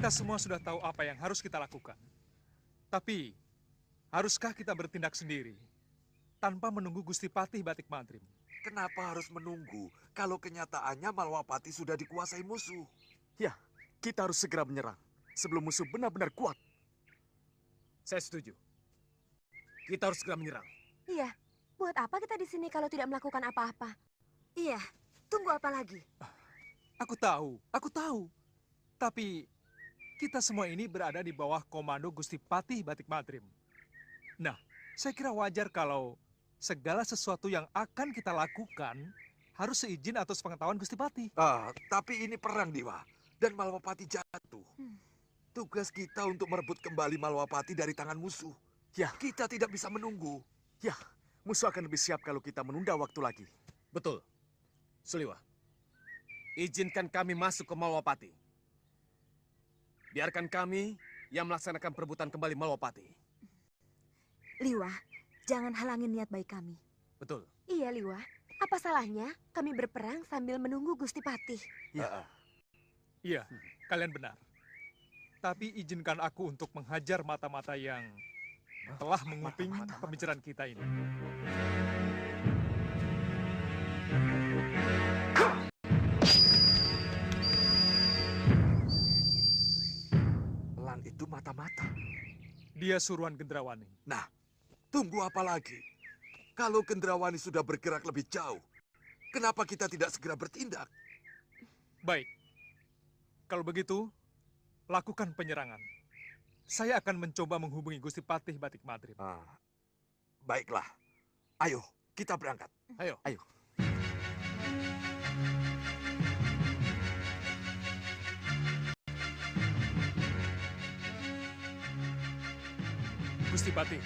Kita semua sudah tahu apa yang harus kita lakukan. Tapi, haruskah kita bertindak sendiri tanpa menunggu Gusti Patih Batik Mantrim? Kenapa harus menunggu kalau kenyataannya Malwapati sudah dikuasai musuh? Ya, kita harus segera menyerang sebelum musuh benar-benar kuat. Saya setuju. Kita harus segera menyerang. Iya, buat apa kita di sini kalau tidak melakukan apa-apa? Iya, tunggu apa lagi? Aku tahu. Tapi, kita semua ini berada di bawah komando Gusti Patih Batik Mantrim. Nah, saya kira wajar kalau segala sesuatu yang akan kita lakukan harus seizin atau sepengetahuan Gusti Patih. Tapi ini perang, Dewa. Dan Malwapati jatuh. Tugas kita untuk merebut kembali Malwapati dari tangan musuh. Ya, kita tidak bisa menunggu. Ya, musuh akan lebih siap kalau kita menunda waktu lagi. Betul. Suliwa, izinkan kami masuk ke Malwapati. Biarkan kami yang melaksanakan perebutan kembali Malwapati. Liwa, jangan halangin niat baik kami. Betul. Iya, Liwa. Apa salahnya kami berperang sambil menunggu Gusti Patih? Iya, kalian benar. Tapi izinkan aku untuk menghajar mata-mata yang telah menguping pembicaraan kita ini. Elang itu mata-mata. Dia suruhan Gendrawani. Nah, tunggu apa lagi? Kalau Gendrawani sudah bergerak lebih jauh, kenapa kita tidak segera bertindak? Baik. Kalau begitu, lakukan penyerangan. Saya akan mencoba menghubungi Gusti Patih Batik Mantrim. Baiklah. Ayo, kita berangkat. Ayo. Gusti Patih.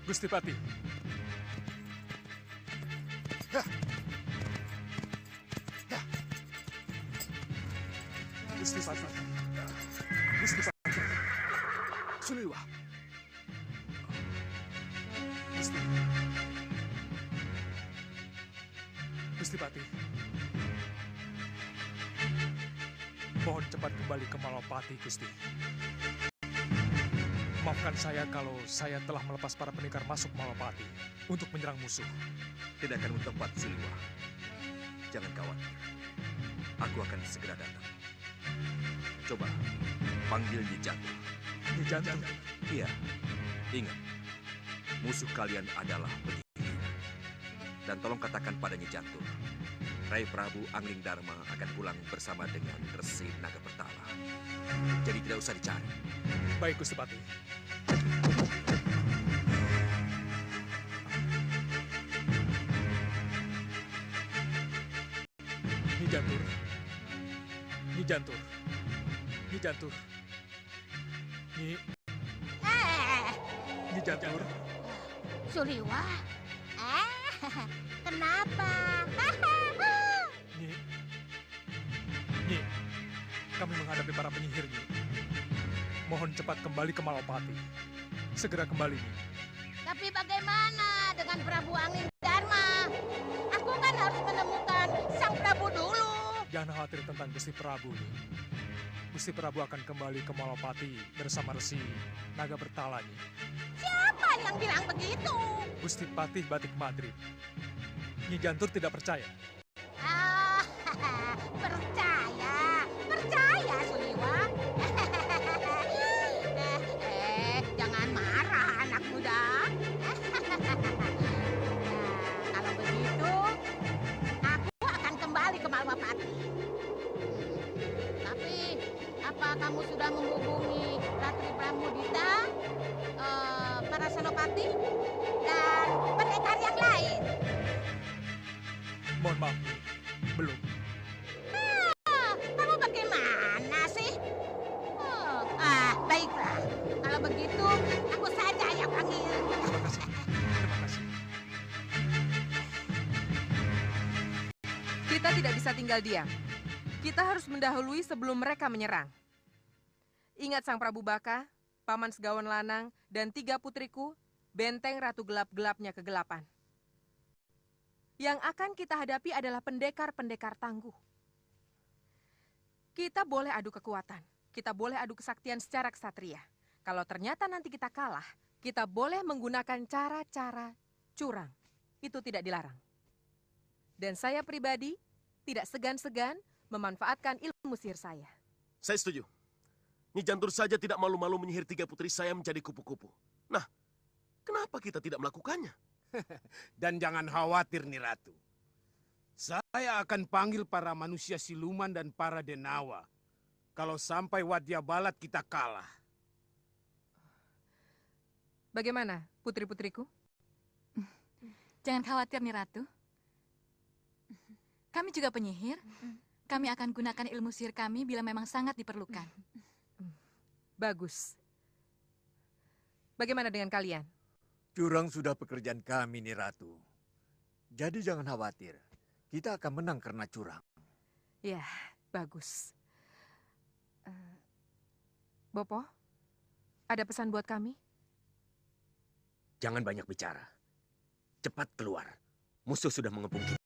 Gusti Patih. Gusti Patih. Gusti Patih. Suliwa. Gusti Patih. Mohon cepat kembali ke Malwapati, Gusti. Maafkan saya kalau saya telah melepas para pendekar masuk Malwapati untuk menyerang musuh. Tidak akan tepat, Suliwa. Jangan khawatir. Aku akan segera datang. Coba, panggil Nyi Jantur. Nyi Jantur? Iya. Ingat, musuh kalian adalah penyihir. Dan tolong katakan pada Nyi Jantur, Rai Prabu Angling Dharma akan pulang bersama dengan Resi Naga Pertala. Jadi tidak usah dicari. Baik, Gusti Patih. Nyi Jantur. Nyi Jantur. Nyi Jantur. Nyi Jantur. Suliwa? Kenapa? Nyi, kami menghadapi para penyihir, Nyi. Mohon cepat kembali ke Malwapati. Segera kembali, Nyi. Tapi bagaimana dengan Prabu Angling Dharma? Aku kan harus menemukan Sang Prabu dulu. Jangan khawatir tentang Gusti Prabu. Gusti Prabu akan kembali ke Malwapati bersama Resi Naga Bertala. Siapa yang bilang begitu? Gusti Patih Batik Madrid. Nyi Jantur tidak percaya. Ah, percaya, percaya Suliwa. Jangan marah anak muda. Kalau begitu, aku akan kembali ke Malwapati. Tapi, apa kamu sudah menghubungi Ratri Pramudita, para senopati, dan pendekar yang lain? Mohon maaf, belum. Kamu bagaimana sih? Baiklah. Kalau begitu, aku saja yang panggil. Terima kasih. Terima kasih. Kita tidak bisa tinggal diam. Kita harus mendahului sebelum mereka menyerang. Ingat Sang Prabu Baka, Paman Segawan Lanang, dan 3 putriku, benteng Ratu Gelap-gelapnya kegelapan. Yang akan kita hadapi adalah pendekar-pendekar tangguh. Kita boleh adu kekuatan, kita boleh adu kesaktian secara kesatria. Kalau ternyata nanti kita kalah, kita boleh menggunakan cara-cara curang. Itu tidak dilarang. Dan saya pribadi tidak segan-segan memanfaatkan ilmu sihir saya. Saya setuju. Nyi Jantur saja tidak malu-malu menyihir 3 putri saya menjadi kupu-kupu. Nah, kenapa kita tidak melakukannya? Dan jangan khawatir, Ni Ratu. Saya akan panggil para manusia siluman dan para denawa. Kalau sampai Wadya Balat kita kalah. Bagaimana, putri-putriku? Jangan khawatir, Ni Ratu. Kami juga penyihir. Kami akan gunakan ilmu sihir kami bila memang sangat diperlukan. Bagus. Bagaimana dengan kalian? Curang sudah pekerjaan kami, Ni Ratu. Jadi jangan khawatir. Kita akan menang karena curang. Ya, bagus. Bopo, ada pesan buat kami? Jangan banyak bicara. Cepat keluar. Musuh sudah mengepung kita.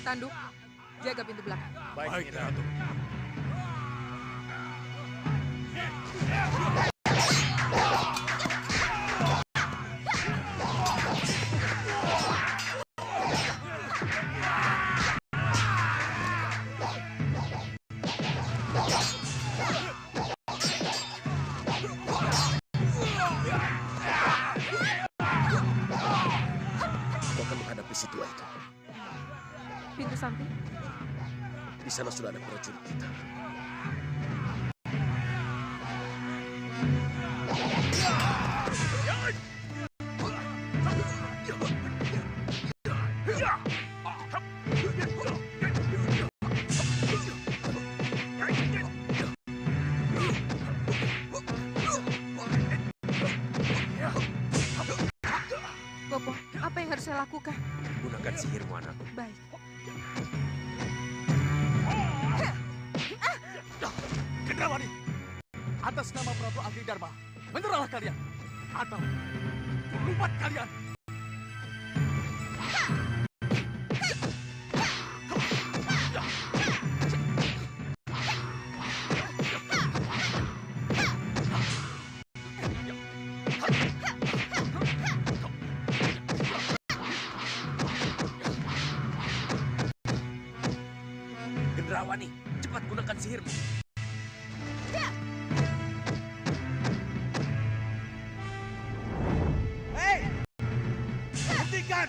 Tanduk, jaga pintu belakang. Baik, Ratu. Kau akan menghadapi si tua itu. Pintu samping. Di sana sudah ada prajurit kita. Bopo, apa yang harus saya lakukan? Gunakan sihirmu, anak. Baik. Gendrawani, atas nama Prabu Angling Darma, menyerahlah kalian. Atau lupat kalian. Gendrawani, cepat gunakan sihirmu. Hei! Hentikan!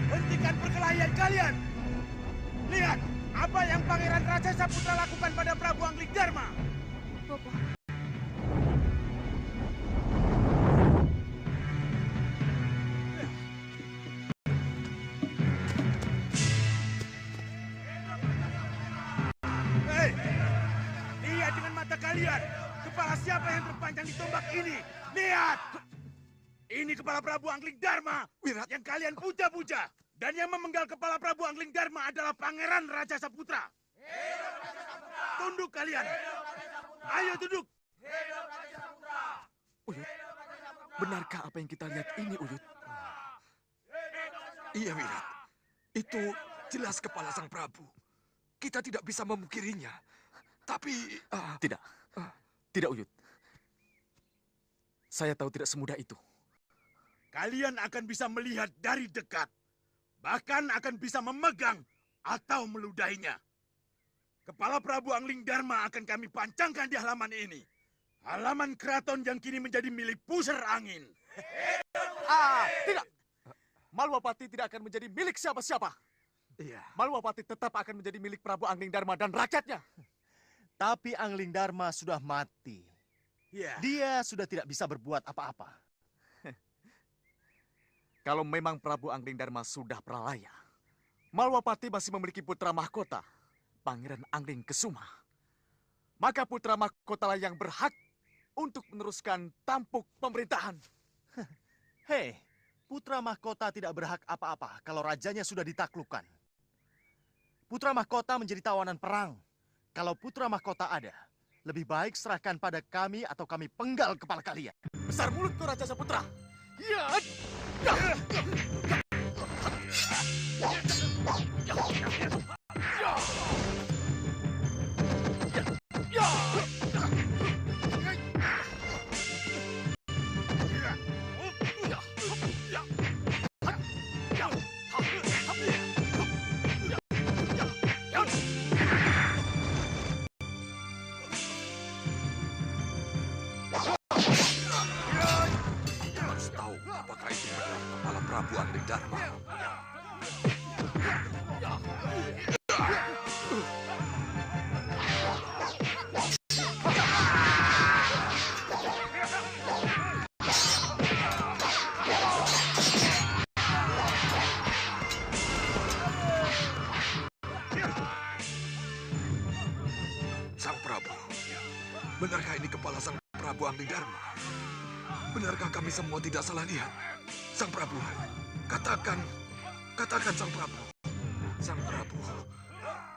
Hentikan perkelahian kalian! Lihat apa yang Pangeran Raja Saputra lakukan pada Prabu Angling Darma! Bopo. Hei! Lihat dengan mata kalian! Kepala siapa yang terpanjang di tombak ini? Lihat! Ini kepala Prabu Angling Darma yang kalian puja-puja. Dan yang memenggal kepala Prabu Angling Darma adalah Pangeran Raja Saputra. Tunduk kalian. Ayo tunduk. Uyut, benarkah apa yang kita lihat ini, Uyut? Iya, Wirat. Itu jelas kepala sang Prabu. Kita tidak bisa memungkirinya. Tapi... Tidak. Tidak, Uyut. Saya tahu tidak semudah itu. Kalian akan bisa melihat dari dekat. Bahkan akan bisa memegang atau meludahinya. Kepala Prabu Angling Darma akan kami pancangkan di halaman ini. Halaman keraton yang kini menjadi milik pusar angin. Tidak. Malwapati tidak akan menjadi milik siapa-siapa. Iya. Malwapati tetap akan menjadi milik Prabu Angling Darma dan rakyatnya. Tapi Angling Darma sudah mati. Ya. Dia sudah tidak bisa berbuat apa-apa. Kalau memang Prabu Angling Darma sudah pralaya, Malwapati masih memiliki putra mahkota, Pangeran Angling Kesuma. Maka putra mahkotalah yang berhak untuk meneruskan tampuk pemerintahan. Hei, putra mahkota tidak berhak apa-apa kalau rajanya sudah ditaklukkan. Putra mahkota menjadi tawanan perang. Kalau putra mahkota ada, lebih baik serahkan pada kami atau kami penggal kepala kalian. Besar mulut kau Raja Saputra. Ya. Harus tahu apakah itu benar kepala Prabu Angling Darma. Sang Prabu, benarkah ini kepala Sang Prabu Angling Darma? Benarkah kami semua tidak salah lihat? Sang Prabu, katakan Sang Prabu. Sang Prabu,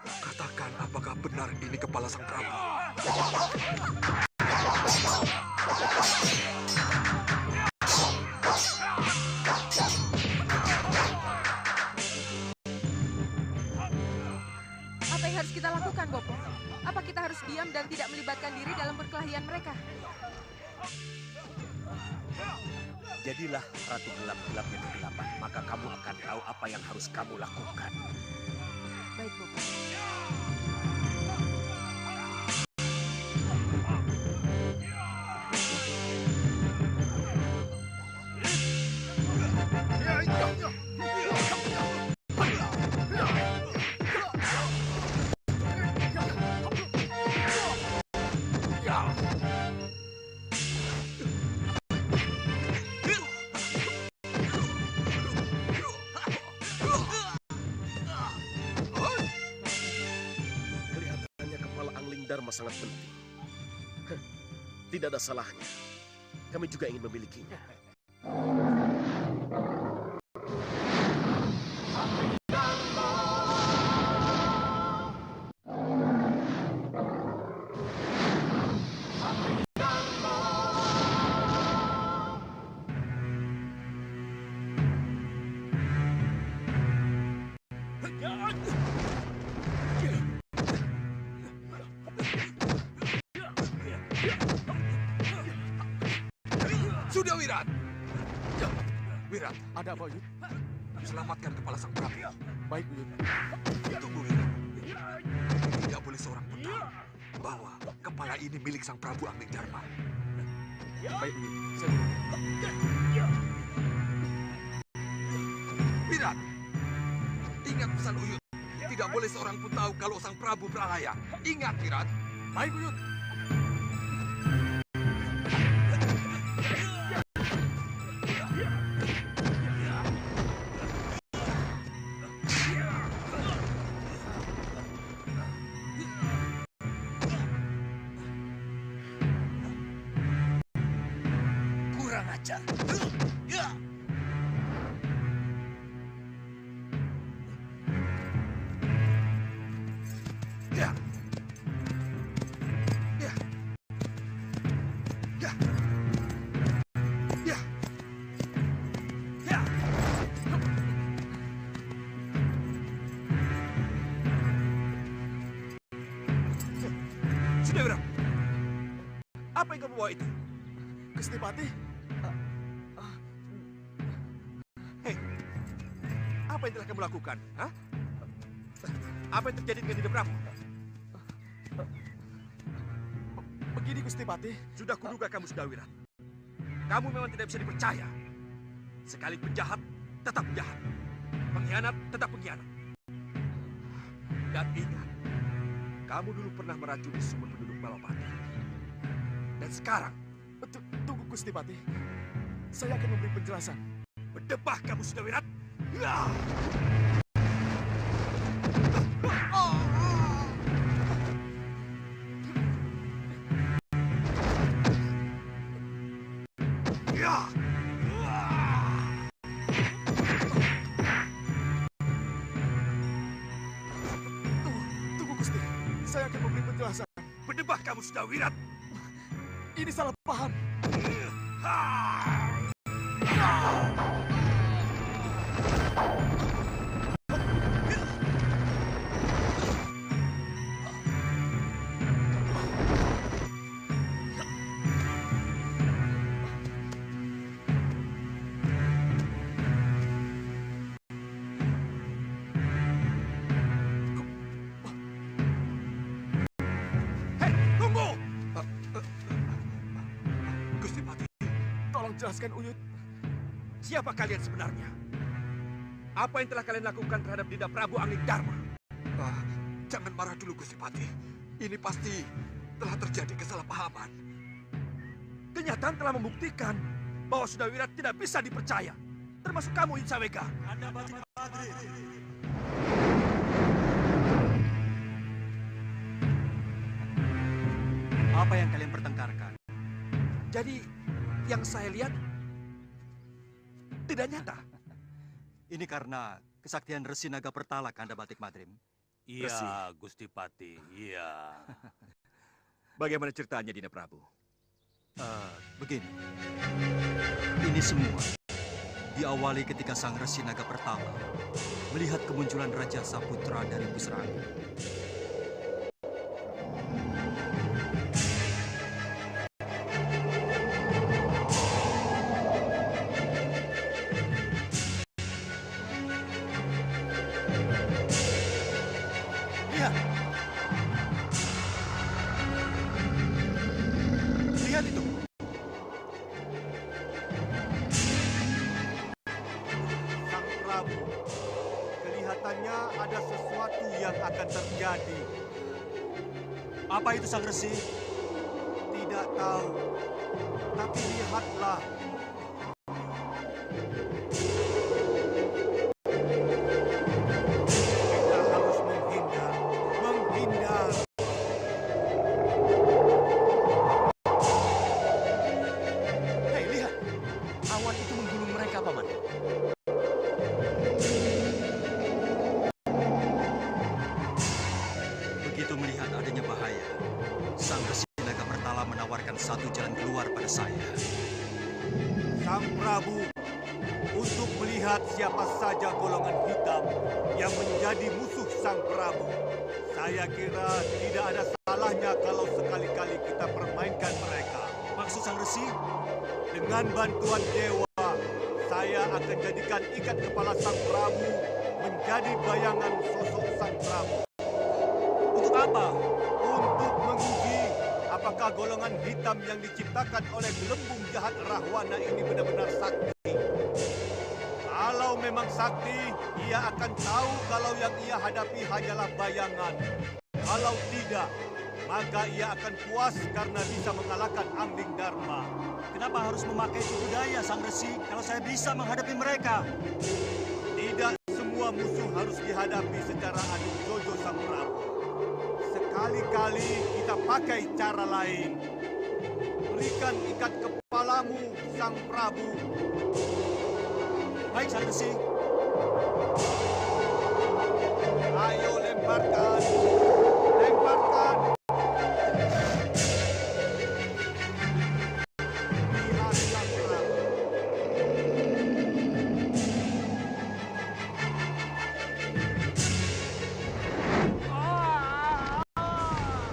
katakan apakah benar ini kepala Sang Prabu? Apa yang harus kita lakukan, Bopo? Apa kita harus diam dan tidak melibatkan diri dalam perkelahian mereka? Jadilah Ratu Gelap-Gelapnya kegelapan, maka kamu akan tahu apa yang harus kamu lakukan. Baik, Bopo. Ya. Angling Dharma sangat penting. Tidak ada salahnya. Kami juga ingin memilikinya. Sudah, Wirat. Wirat, ada apa, Uyut? Selamatkan kepala sang prabu. Baik, Uyut. Tunggu, Wirat. Tidak boleh seorang pun tahu bahwa kepala ini milik sang Prabu Angling Dharma. Baik, Uyut. Saya Wirat, ingat pesan Uyut. Tidak boleh seorang pun tahu kalau sang Prabu Pralaya. Ingat, Wirat. Baik, Uyut. Kurang ajar. Ya. Ya. Ya. Ya. Ya. Ya. Sudah, Wirat. Apa yang kamu bawa itu? Gusti Patih. Hei, apa yang telah kamu lakukan? Hah? Apa yang terjadi dengan Dinda Prabu? Begini, Gusti Patih. Sudah kuduga kamu sudah, Wirat. Kamu memang tidak bisa dipercaya. Sekali penjahat, tetap penjahat. Pengkhianat, tetap pengkhianat. Dan ingat, kamu dulu pernah meracuni semua penduduk Malapati. Dan sekarang, Tunggu, Gusti Patih. Saya akan memberi penjelasan. berdebah kamu sudah, Wirat. Ya. Ya. Tunggu, Gusti. Saya akan memberi penjelasan. Berdebah kamu sudah, Wirat. Ini salah paham. Jelaskan, Uyut. Siapa kalian sebenarnya? Apa yang telah kalian lakukan terhadap Dinda Prabu Angling Dharma? Jangan marah dulu, Gusti Patih. Ini pasti telah terjadi kesalahpahaman. Kenyataan telah membuktikan bahwa Suda Wirat tidak bisa dipercaya. Termasuk kamu, Insawega. Anda Batik Madrid. Apa yang kalian pertengkarkan? Jadi, yang saya lihat tidak nyata. Ini karena kesaktian Resi Naga Pertala, Kanda Batik Madrim. Iya, Gusti Patih. Iya. Bagaimana ceritanya, Dinda Prabu? Begini. Ini semua diawali ketika sang Resi Naga Pertala melihat kemunculan Raja Saputra dari Busrangi. Lihat itu. Sang Prabu, kelihatannya ada sesuatu yang akan terjadi. Apa itu, Sang Resi? Tidak tahu, tapi lihatlah. Kita harus menghindar. satu jalan keluar pada saya. Sang Prabu, untuk melihat siapa saja golongan hitam yang menjadi musuh Sang Prabu, saya kira tidak ada salahnya kalau sekali-kali kita permainkan mereka. Maksud Sang Resi? Dengan bantuan dewa, saya akan jadikan ikat kepala Sang Prabu menjadi bayangan sosok Sang Prabu. Untuk apa? Untuk menguji apakah golongan hitam yang diciptakan oleh gelembung jahat Rahwana ini benar-benar sakti. Kalau memang sakti, ia akan tahu kalau yang ia hadapi hanyalah bayangan. Kalau tidak, maka ia akan puas karena bisa mengalahkan Angling Dharma. Kenapa harus memakai tipu daya, Sang Resi, kalau saya bisa menghadapi mereka? Tidak semua musuh harus dihadapi secara adu jojo, Sang Prabu. Sekali-kali kita pakai cara lain. Berikan ikat kepalamu, Sang Prabu. Baik, Sang Resi. Ayo lemparkan. Lemparkan. Lihat, Sang Prabu.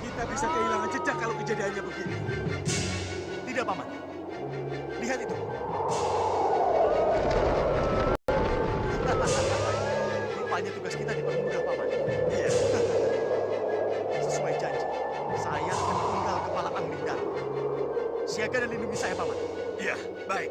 Kita bisa kehilangan jejak kalau kejadiannya begini. Tidak, Paman. Lihat itu. Rupanya tugas kita dipermudah, Paman. Iya. Sesuai janji, saya akan penggal kepala Angling Dharma. Siaga dan lindungi saya, Paman. Iya, baik.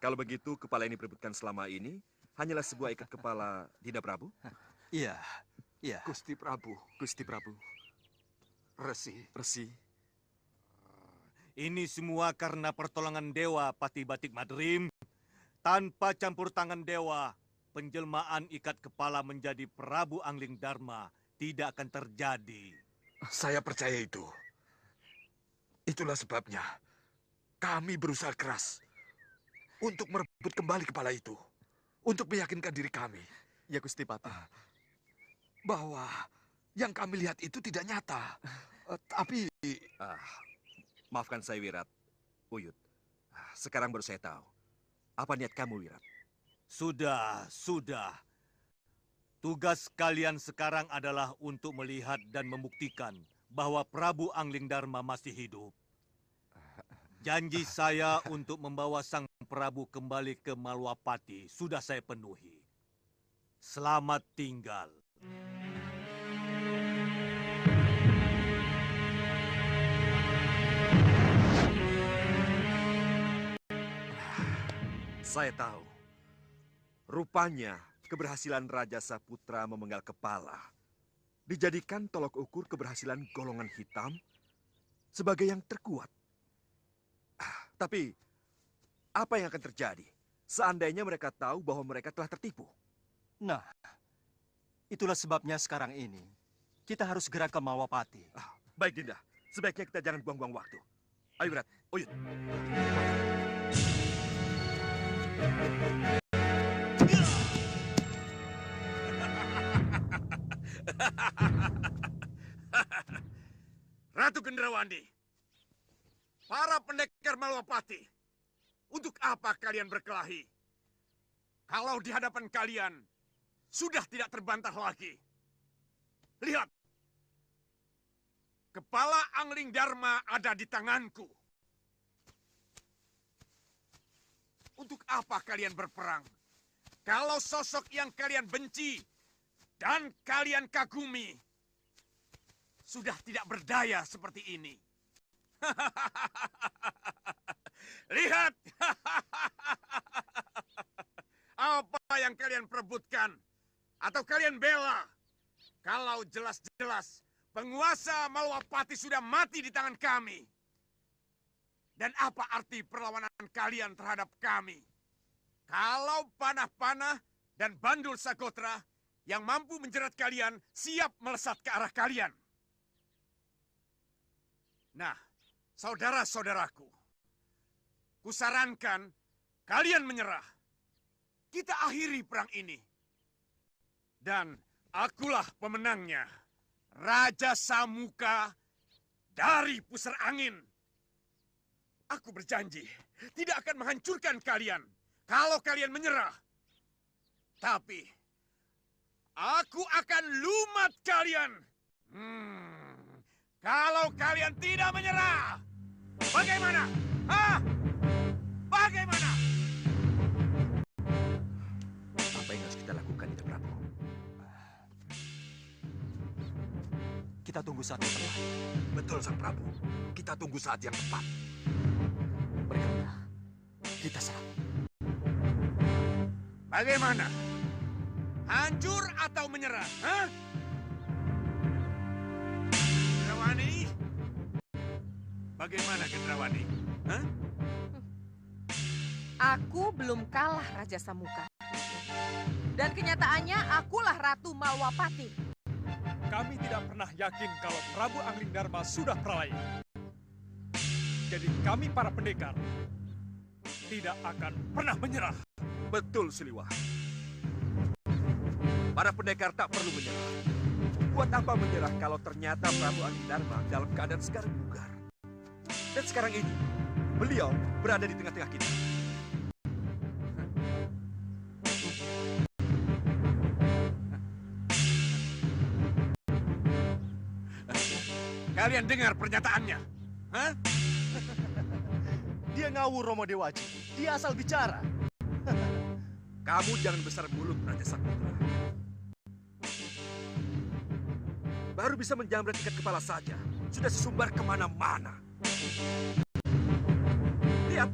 Kalau begitu, kepala yang diperebutkan selama ini hanyalah sebuah ikat kepala Dinda Prabu? Iya, iya. Gusti Prabu. Gusti Prabu. Resi. Resi. Ini semua karena pertolongan dewa Patih Batik Madrim. Tanpa campur tangan dewa, penjelmaan ikat kepala menjadi Prabu Angling Dharma tidak akan terjadi. Saya percaya itu. Itulah sebabnya kami berusaha keras untuk merebut kembali kepala itu. Untuk meyakinkan diri kami. Ya, Gusti Patih. Bahwa yang kami lihat itu tidak nyata. Tapi... Maafkan saya, Wirat. Uyut. Sekarang baru saya tahu. Apa niat kamu, Wirat? Sudah. Tugas kalian sekarang adalah untuk melihat dan membuktikan bahwa Prabu Angling Dharma masih hidup. Janji saya untuk membawa Sang Prabu kembali ke Malwapati sudah saya penuhi. Selamat tinggal. Saya tahu. Rupanya keberhasilan Raja Saputra memenggal kepala dijadikan tolok ukur keberhasilan golongan hitam sebagai yang terkuat. Tapi apa yang akan terjadi seandainya mereka tahu bahwa mereka telah tertipu? Nah, itulah sebabnya sekarang ini kita harus segera ke Malwapati. Baik, Dinda. Sebaiknya kita jangan buang-buang waktu. Ayo, Wirat. Uyut. Ratu Gendrawandi, para pendekar Malwapati, untuk apa kalian berkelahi? kalau di hadapan kalian sudah tidak terbantah lagi. Lihat, kepala Angling Dharma ada di tanganku. Untuk apa kalian berperang? Kalau sosok yang kalian benci dan kalian kagumi sudah tidak berdaya seperti ini. Lihat! Apa yang kalian perebutkan atau kalian bela? Kalau jelas-jelas penguasa Malwapati sudah mati di tangan kami. Dan apa arti perlawanan kalian terhadap kami? Kalau panah-panah dan bandul Sagotra yang mampu menjerat kalian siap melesat ke arah kalian. Nah, saudara-saudaraku, kusarankan kalian menyerah. Kita akhiri perang ini. Dan akulah pemenangnya, Raja Samuka dari Pusar Angin. Aku berjanji tidak akan menghancurkan kalian kalau kalian menyerah. Tapi aku akan lumat kalian. Kalau kalian tidak menyerah, bagaimana? Hah? Bagaimana? Apa yang harus kita lakukan, Nida Prabu? Kita tunggu saat yang tepat. Betul, Sang Prabu. Kita tunggu saat yang tepat. Berikutnya, kita serang. Bagaimana? Hancur atau menyerah? Hah? Gendrawani? Bagaimana, Gendrawani? Hah? Aku belum kalah, Raja Samuka. Dan kenyataannya akulah Ratu Malwapati. Kami tidak pernah yakin kalau Prabu Angling Dharma sudah pralaya. Jadi kami para pendekar tidak akan pernah menyerah. Betul, Siliwah. Para pendekar tak perlu menyerah. Buat apa menyerah kalau ternyata Prabu Angling Dharma dalam keadaan segar bugar? Dan sekarang ini, beliau berada di tengah-tengah kita. Kalian dengar pernyataannya? Hah? Dia ngawur, Romo Dewaji. Dia asal bicara. Kamu jangan besar mulut, Raja Sakutra. Baru bisa menjamret ikat kepala saja. Sudah sesumbar kemana-mana. Lihat,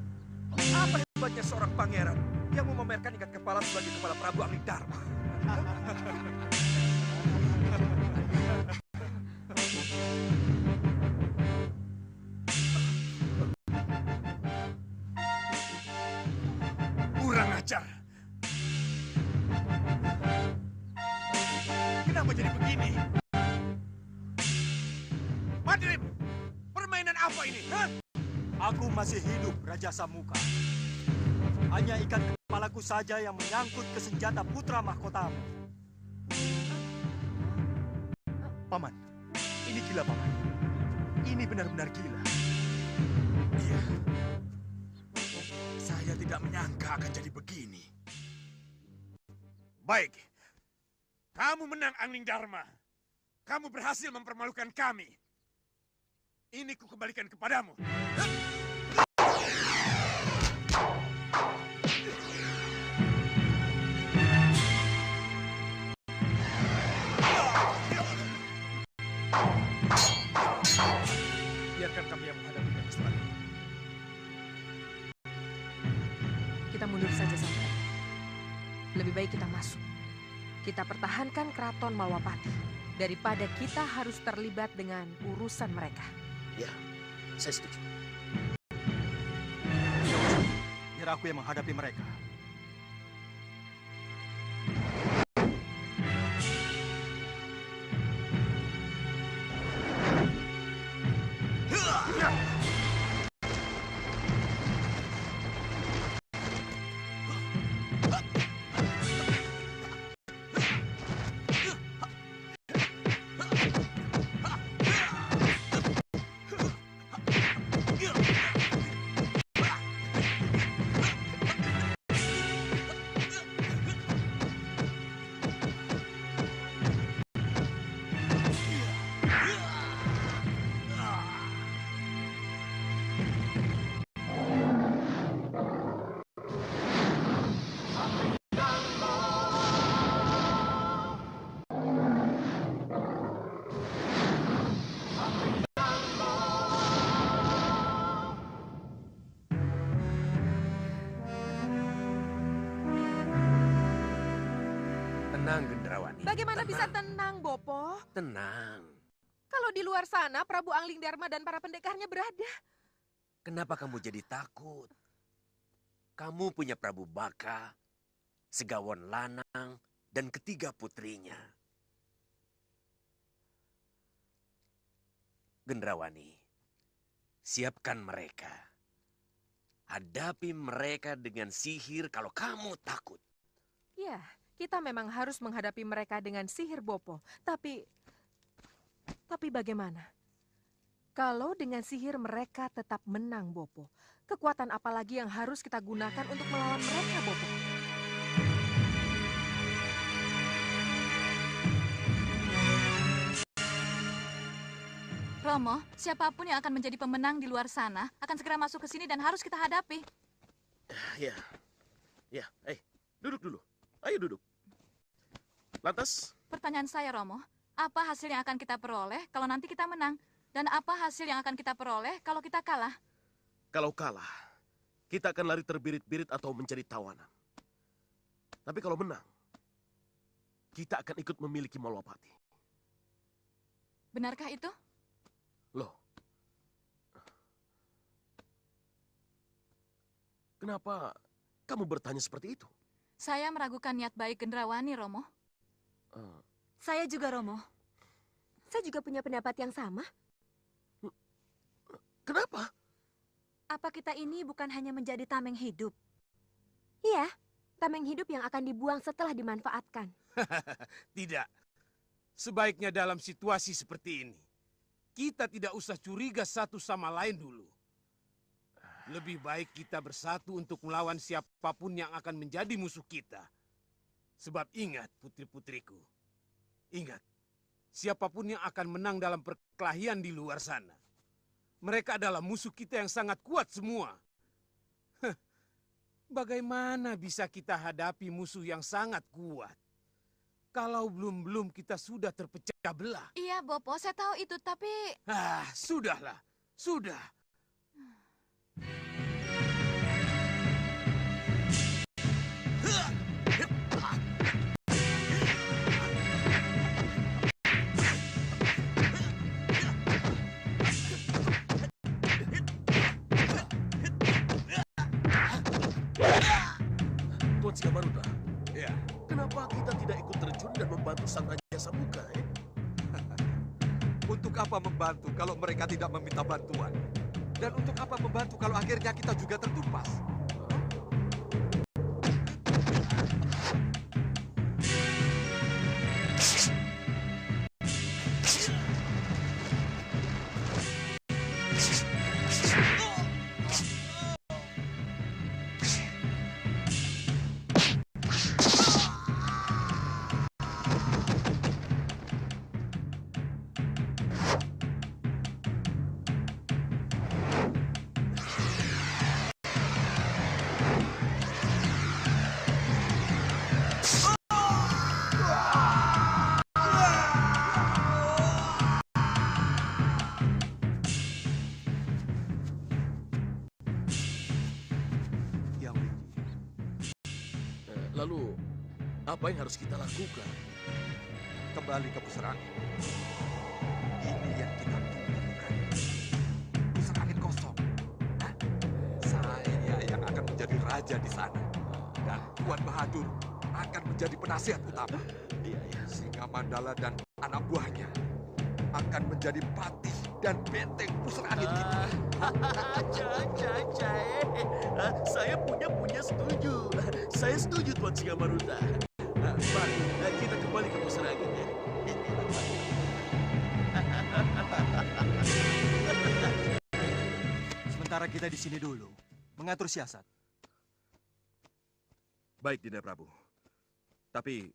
apa hebatnya seorang pangeran yang memamerkan ikat kepala sebagai kepala Prabu Angling Dharma. Kurang ajar. Kenapa jadi begini? Madrim, permainan apa ini? Hah? Aku masih hidup, Raja Samuka. Hanya ikat kepalaku saja yang menyangkut ke senjata putra mahkotamu. Paman, ini gila, Paman. Ini benar-benar gila. Iya. Saya tidak menyangka akan jadi begini. Baik. Kamu menang, Angling Dharma. Kamu berhasil mempermalukan kami. Ini kukembalikan kepadamu. Biarkan kami yang menghadapinya, Gusti Ratu. Kita mundur saja, Samuka. Lebih baik kita masuk. Kita pertahankan keraton Malwapati daripada kita harus terlibat dengan urusan mereka. Ya, saya setuju. Biar aku yang menghadapi mereka. Tenang, Gendrawani. Bagaimana bisa tenang, Bopo? Tenang. Kalau di luar sana, Prabu Angling Darma dan para pendekarnya berada. Kenapa kamu jadi takut? Kamu punya Prabu Baka, Segawon Lanang, dan ketiga putrinya. Gendrawani, siapkan mereka. Hadapi mereka dengan sihir kalau kamu takut. Ya, kita memang harus menghadapi mereka dengan sihir, Bopo. Tapi bagaimana? Kalau dengan sihir mereka tetap menang, Bopo. Kekuatan apa lagi yang harus kita gunakan untuk melawan mereka, Bopo? Romo, siapapun yang akan menjadi pemenang di luar sana akan segera masuk ke sini dan harus kita hadapi. Ya, duduk dulu. Ayo duduk. Lantas, Pertanyaan saya, Romo, apa hasil yang akan kita peroleh kalau nanti kita menang? Dan apa hasil yang akan kita peroleh kalau kita kalah? kalau kalah, kita akan lari terbirit-birit atau menjadi tawanan. Tapi kalau menang, kita akan ikut memiliki Malwapati. Benarkah itu? Loh, kenapa kamu bertanya seperti itu? Saya meragukan niat baik Gendrawani, Romo. Saya juga, Romo. Saya juga punya pendapat yang sama. Kenapa? Apa kita ini bukan hanya menjadi tameng hidup? Iya, tameng hidup yang akan dibuang setelah dimanfaatkan. Tidak. Sebaiknya dalam situasi seperti ini, kita tidak usah curiga satu sama lain dulu. Lebih baik kita bersatu untuk melawan siapapun yang akan menjadi musuh kita. Sebab ingat, putri-putriku. Ingat, siapapun yang akan menang dalam perkelahian di luar sana, mereka adalah musuh kita yang sangat kuat semua. Bagaimana bisa kita hadapi musuh yang sangat kuat kalau belum kita sudah terpecah belah? Iya, Bopo, saya tahu itu, tapi... Sudahlah, sudah. Tuan Sigamaruta, Ya, kenapa kita tidak ikut terjun dan membantu sang Raja Samuka? Untuk apa membantu kalau mereka tidak meminta bantuan? Dan untuk apa membantu kalau akhirnya kita juga tertumpas? Lalu, apa yang harus kita lakukan? Kembali ke pusar angin. Ini yang kita tunggu, bukan? Pusar angin kosong. Hah? Saya yang akan menjadi raja di sana. Dan Tuan Bahadur akan menjadi penasihat utama. Singa Mandala dan anak buahnya akan menjadi patih dan benteng pusar angin kita. Saya punya setuju. Saya setuju, Tuan Sigamaruta. Mari, kita kembali ke pusar angin ya. Sementara kita di sini dulu, mengatur siasat. Baik, Dinda Prabu. Tapi,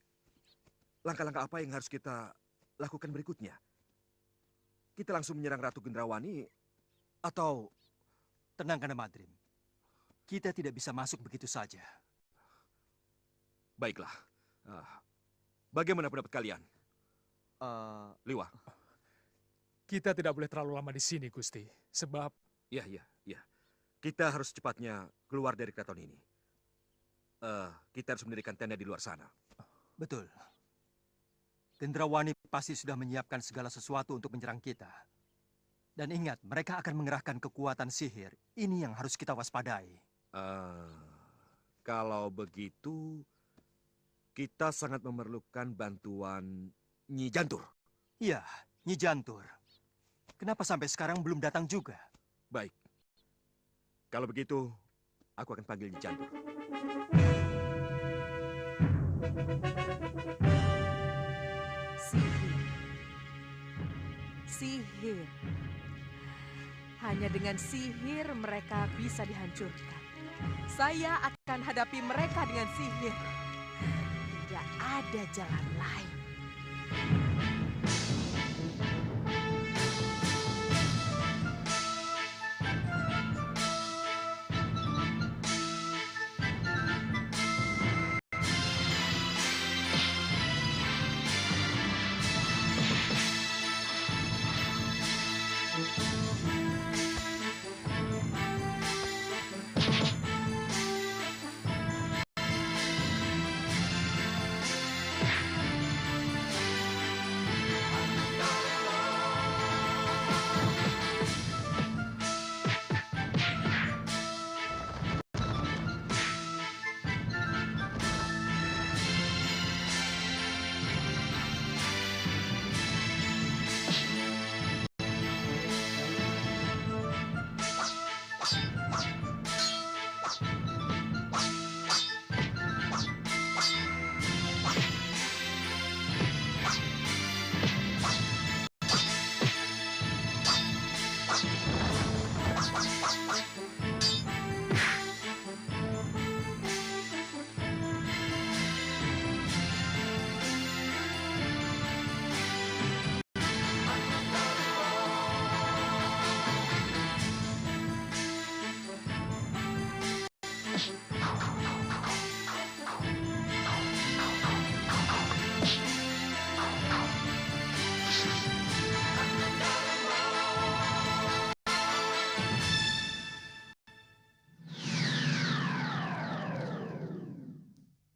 langkah-langkah apa yang harus kita lakukan berikutnya? Kita langsung menyerang Ratu Gendrawani, atau... Tenang, Kanda Madrim. Kita tidak bisa masuk begitu saja. Baiklah. Bagaimana pendapat kalian? Liwa. kita tidak boleh terlalu lama di sini, Gusti. Sebab... Ya. Kita harus cepatnya keluar dari keraton ini. Kita harus mendirikan tenda di luar sana. Betul. Gendrawani pasti sudah menyiapkan segala sesuatu untuk menyerang kita. Dan ingat, mereka akan mengerahkan kekuatan sihir. Ini yang harus kita waspadai. Kalau begitu, kita sangat memerlukan bantuan Nyi Jantur. Iya, Nyi Jantur. Kenapa sampai sekarang belum datang juga? Baik. Kalau begitu, aku akan panggil Nyi Jantur. Sihir. Hanya dengan sihir mereka bisa dihancurkan. Saya akan hadapi mereka dengan sihir. Tidak ada jalan lain.